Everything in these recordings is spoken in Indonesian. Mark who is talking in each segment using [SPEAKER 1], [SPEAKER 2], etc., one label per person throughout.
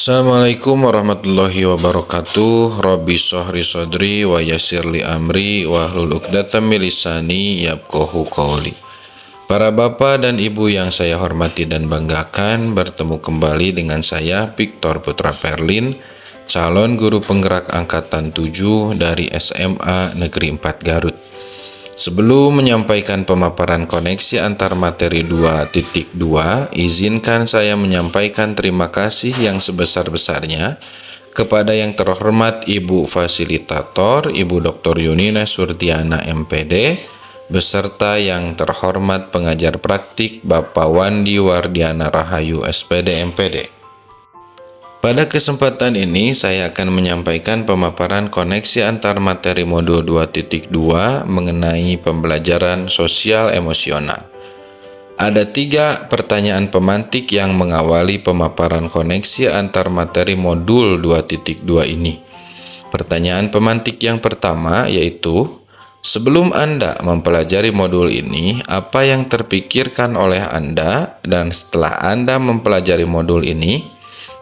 [SPEAKER 1] Assalamualaikum warahmatullahi wabarakatuh. Rabbi shrah li sadri wa yassir li amri wahlul 'uqdatam min lisani yafqahu qawli. Para bapak dan ibu yang saya hormati dan banggakan, bertemu kembali dengan saya Victor Putra Perlin, calon guru penggerak angkatan 7 dari SMA Negeri 4 Garut. Sebelum menyampaikan pemaparan koneksi antar materi 2.2, izinkan saya menyampaikan terima kasih yang sebesar-besarnya kepada yang terhormat Ibu Fasilitator, Ibu Dr. Yunina Surtiana MPD, beserta yang terhormat pengajar praktik Bapak Wandi Wardiana Rahayu SPD MPD. Pada kesempatan ini saya akan menyampaikan pemaparan koneksi antar materi modul 2.2 mengenai pembelajaran sosial emosional. Ada 3 pertanyaan pemantik yang mengawali pemaparan koneksi antar materi modul 2.2 ini. Pertanyaan pemantik yang pertama yaitu, sebelum Anda mempelajari modul ini, apa yang terpikirkan oleh Anda, dan setelah Anda mempelajari modul ini,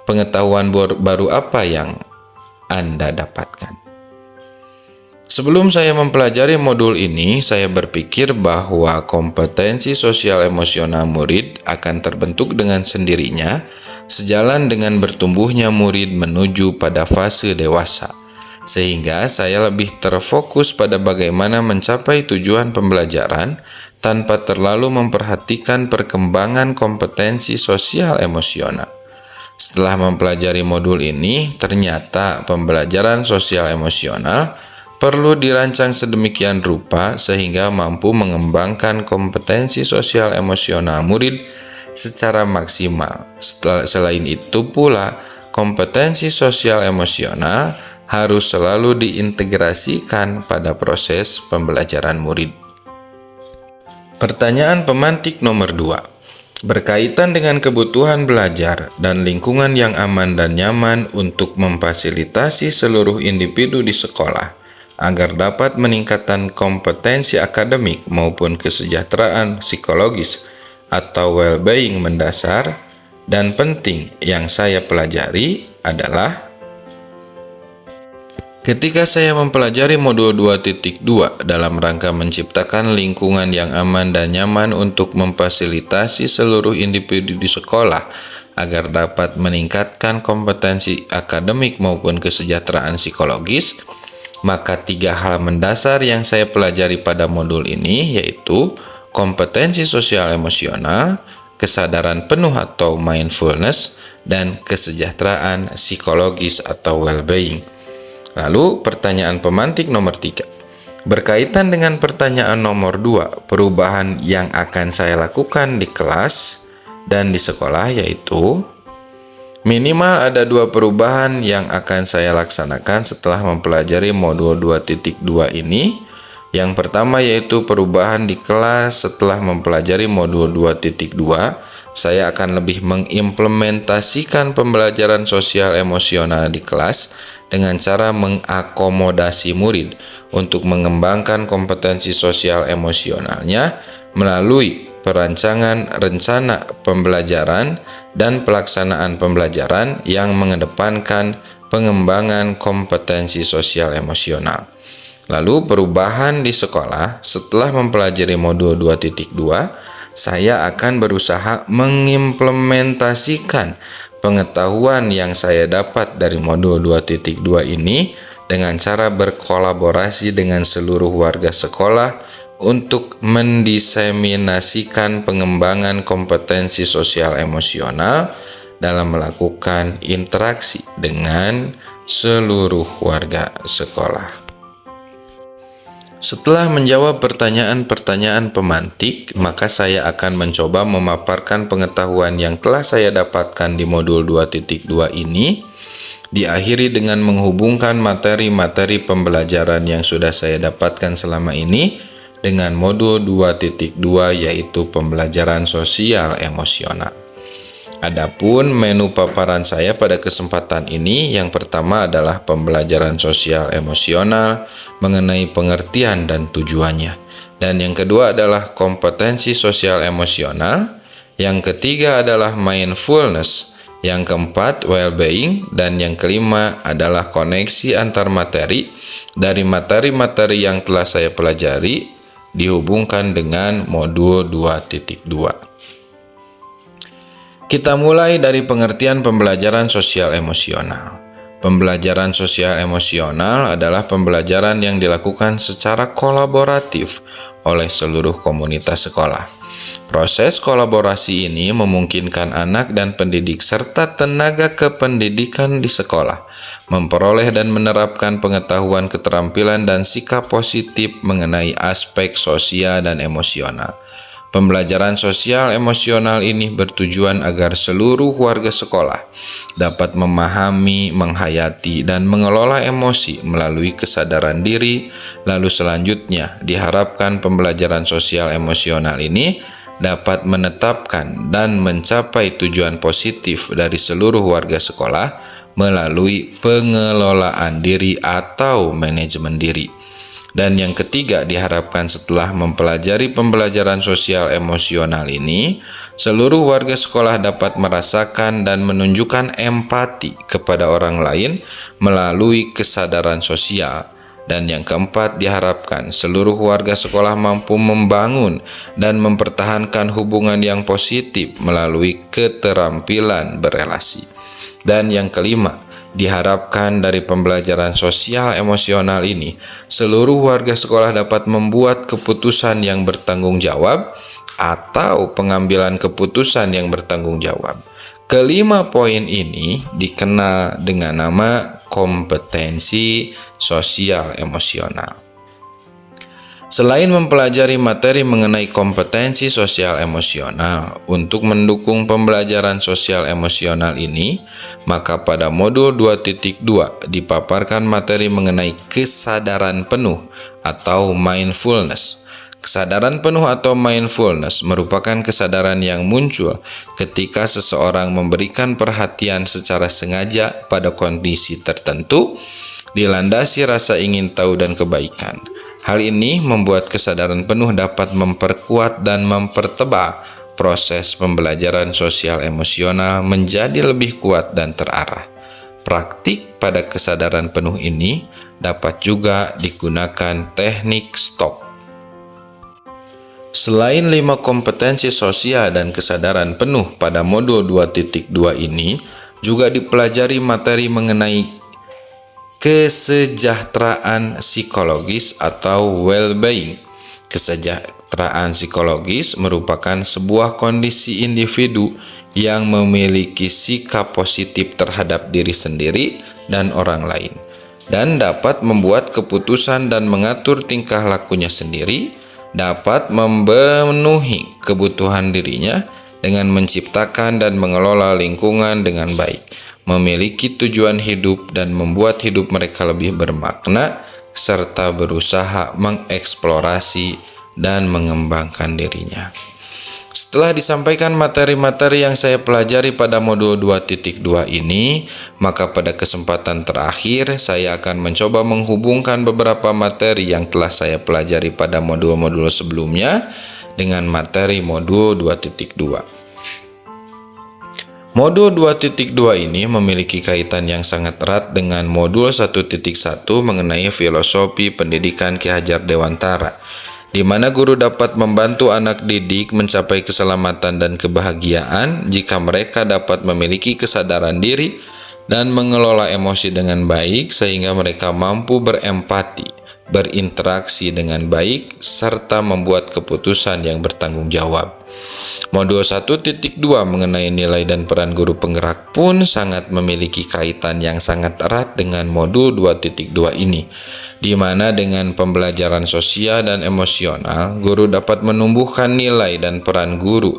[SPEAKER 1] pengetahuan baru apa yang Anda dapatkan? Sebelum saya mempelajari modul ini, saya berpikir bahwa kompetensi sosial emosional murid akan terbentuk dengan sendirinya, sejalan dengan bertumbuhnya murid menuju pada fase dewasa. Sehingga saya lebih terfokus pada bagaimana mencapai tujuan pembelajaran tanpa terlalu memperhatikan perkembangan kompetensi sosial emosional. Setelah mempelajari modul ini, ternyata pembelajaran sosial emosional perlu dirancang sedemikian rupa sehingga mampu mengembangkan kompetensi sosial emosional murid secara maksimal. Selain itu pula, kompetensi sosial emosional harus selalu diintegrasikan pada proses pembelajaran murid. Pertanyaan pemantik nomor 2. Berkaitan dengan kebutuhan belajar dan lingkungan yang aman dan nyaman untuk memfasilitasi seluruh individu di sekolah agar dapat meningkatkan kompetensi akademik maupun kesejahteraan psikologis atau well-being mendasar dan penting yang saya pelajari adalah, ketika saya mempelajari modul 2.2 dalam rangka menciptakan lingkungan yang aman dan nyaman untuk memfasilitasi seluruh individu di sekolah agar dapat meningkatkan kompetensi akademik maupun kesejahteraan psikologis, maka 3 hal mendasar yang saya pelajari pada modul ini yaitu kompetensi sosial emosional, kesadaran penuh atau mindfulness, dan kesejahteraan psikologis atau well-being. Lalu pertanyaan pemantik nomor 3. Berkaitan dengan pertanyaan nomor 2, perubahan yang akan saya lakukan di kelas dan di sekolah yaitu, minimal ada 2 perubahan yang akan saya laksanakan setelah mempelajari modul 2.2 ini. Yang pertama yaitu perubahan di kelas. Setelah mempelajari modul 2.2, saya akan lebih mengimplementasikan pembelajaran sosial emosional di kelas dengan cara mengakomodasi murid untuk mengembangkan kompetensi sosial emosionalnya melalui perancangan rencana pembelajaran dan pelaksanaan pembelajaran yang mengedepankan pengembangan kompetensi sosial emosional. Lalu perubahan di sekolah, setelah mempelajari modul 2.2, saya akan berusaha mengimplementasikan pengetahuan yang saya dapat dari modul 2.2 ini dengan cara berkolaborasi dengan seluruh warga sekolah untuk mendiseminasikan pengembangan kompetensi sosial emosional dalam melakukan interaksi dengan seluruh warga sekolah. Setelah menjawab pertanyaan-pertanyaan pemantik, maka saya akan mencoba memaparkan pengetahuan yang telah saya dapatkan di modul 2.2 ini, diakhiri dengan menghubungkan materi-materi pembelajaran yang sudah saya dapatkan selama ini dengan modul 2.2 yaitu pembelajaran sosial emosional. Adapun menu paparan saya pada kesempatan ini, yang pertama adalah pembelajaran sosial emosional mengenai pengertian dan tujuannya. Dan yang kedua adalah kompetensi sosial emosional. Yang ketiga adalah mindfulness. Yang keempat, well-being. Dan yang kelima adalah koneksi antar materi dari materi-materi yang telah saya pelajari dihubungkan dengan modul 2.2. Kita mulai dari pengertian pembelajaran sosial emosional. Pembelajaran sosial emosional adalah pembelajaran yang dilakukan secara kolaboratif oleh seluruh komunitas sekolah. Proses kolaborasi ini memungkinkan anak dan pendidik serta tenaga kependidikan di sekolah memperoleh dan menerapkan pengetahuan, keterampilan, dan sikap positif mengenai aspek sosial dan emosional. Pembelajaran sosial emosional ini bertujuan agar seluruh warga sekolah dapat memahami, menghayati, dan mengelola emosi melalui kesadaran diri. Lalu selanjutnya, diharapkan pembelajaran sosial emosional ini dapat menetapkan dan mencapai tujuan positif dari seluruh warga sekolah melalui pengelolaan diri atau manajemen diri. Dan yang ketiga, diharapkan setelah mempelajari pembelajaran sosial emosional ini, seluruh warga sekolah dapat merasakan dan menunjukkan empati kepada orang lain melalui kesadaran sosial. Dan yang keempat, diharapkan seluruh warga sekolah mampu membangun dan mempertahankan hubungan yang positif melalui keterampilan berelasi. Dan yang kelima, diharapkan dari pembelajaran sosial emosional ini, seluruh warga sekolah dapat membuat keputusan yang bertanggung jawab atau pengambilan keputusan yang bertanggung jawab. Kelima poin ini dikenal dengan nama kompetensi sosial emosional. Selain mempelajari materi mengenai kompetensi sosial emosional, untuk mendukung pembelajaran sosial emosional ini, maka pada modul 2.2 dipaparkan materi mengenai kesadaran penuh atau mindfulness. Kesadaran penuh atau mindfulness merupakan kesadaran yang muncul ketika seseorang memberikan perhatian secara sengaja pada kondisi tertentu, dilandasi rasa ingin tahu dan kebaikan. Hal ini membuat kesadaran penuh dapat memperkuat dan mempertebal proses pembelajaran sosial emosional menjadi lebih kuat dan terarah. Praktik pada kesadaran penuh ini dapat juga digunakan teknik STOP. Selain 5 kompetensi sosial dan kesadaran penuh pada modul 2.2 ini, juga dipelajari materi mengenai kesejahteraan psikologis atau well-being. Kesejahteraan psikologis merupakan sebuah kondisi individu yang memiliki sikap positif terhadap diri sendiri dan orang lain, dan dapat membuat keputusan dan mengatur tingkah lakunya sendiri, dapat memenuhi kebutuhan dirinya dengan menciptakan dan mengelola lingkungan dengan baik, memiliki tujuan hidup dan membuat hidup mereka lebih bermakna, serta berusaha mengeksplorasi dan mengembangkan dirinya. Setelah disampaikan materi-materi yang saya pelajari pada modul 2.2 ini, maka pada kesempatan terakhir saya akan mencoba menghubungkan beberapa materi yang telah saya pelajari pada modul-modul sebelumnya dengan materi modul 2.2. Modul 2.2 ini memiliki kaitan yang sangat erat dengan modul 1.1 mengenai filosofi pendidikan Ki Hajar Dewantara, di mana guru dapat membantu anak didik mencapai keselamatan dan kebahagiaan jika mereka dapat memiliki kesadaran diri dan mengelola emosi dengan baik sehingga mereka mampu berempati, berinteraksi dengan baik, serta membuat keputusan yang bertanggung jawab. Modul 1.2 mengenai nilai dan peran guru penggerak pun sangat memiliki kaitan yang sangat erat dengan modul 2.2 ini, di mana dengan pembelajaran sosial dan emosional, guru dapat menumbuhkan nilai dan peran guru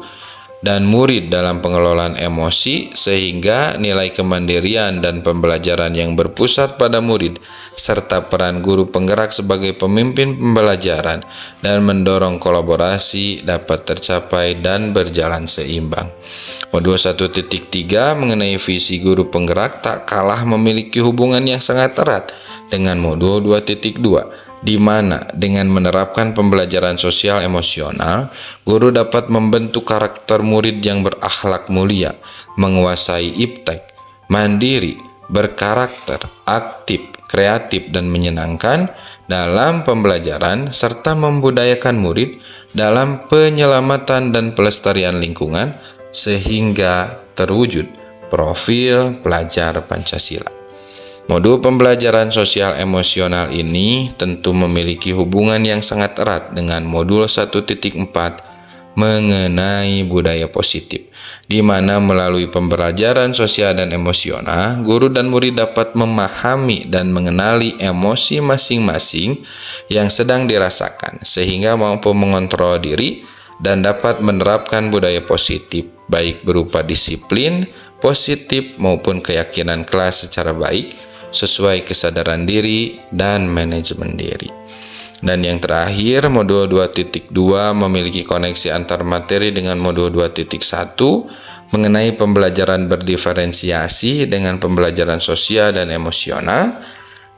[SPEAKER 1] dan murid dalam pengelolaan emosi, sehingga nilai kemandirian dan pembelajaran yang berpusat pada murid serta peran guru penggerak sebagai pemimpin pembelajaran dan mendorong kolaborasi dapat tercapai dan berjalan seimbang. Modul 1.3 mengenai visi guru penggerak tak kalah memiliki hubungan yang sangat erat dengan modul 2.2, di mana dengan menerapkan pembelajaran sosial emosional, guru dapat membentuk karakter murid yang berakhlak mulia, menguasai iptek, mandiri, berkarakter, aktif, kreatif, dan menyenangkan dalam pembelajaran, serta membudayakan murid dalam penyelamatan dan pelestarian lingkungan sehingga terwujud profil pelajar Pancasila. Modul pembelajaran sosial emosional ini tentu memiliki hubungan yang sangat erat dengan modul 1.4 mengenai budaya positif, di mana melalui pembelajaran sosial dan emosional, guru dan murid dapat memahami dan mengenali emosi masing-masing yang sedang dirasakan, sehingga mampu mengontrol diri dan dapat menerapkan budaya positif, baik berupa disiplin positif maupun keyakinan kelas secara baik, sesuai kesadaran diri dan manajemen diri. Dan yang terakhir, modul 2.2 memiliki koneksi antar materi dengan modul 2.1 mengenai pembelajaran berdiferensiasi dengan pembelajaran sosial dan emosional.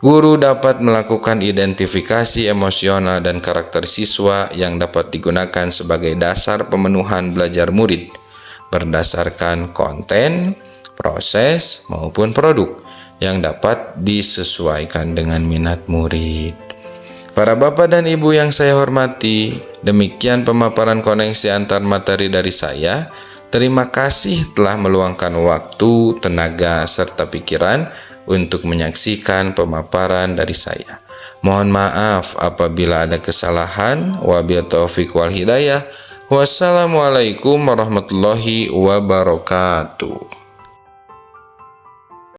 [SPEAKER 1] Guru dapat melakukan identifikasi emosional dan karakter siswa yang dapat digunakan sebagai dasar pemenuhan belajar murid berdasarkan konten, proses, maupun produk yang dapat disesuaikan dengan minat murid. Para bapak dan ibu yang saya hormati, demikian pemaparan koneksi antar materi dari saya. Terima kasih telah meluangkan waktu, tenaga, serta pikiran untuk menyaksikan pemaparan dari saya. Mohon maaf apabila ada kesalahan. Wabillahi taufiq wal hidayah. Wassalamualaikum warahmatullahi wabarakatuh.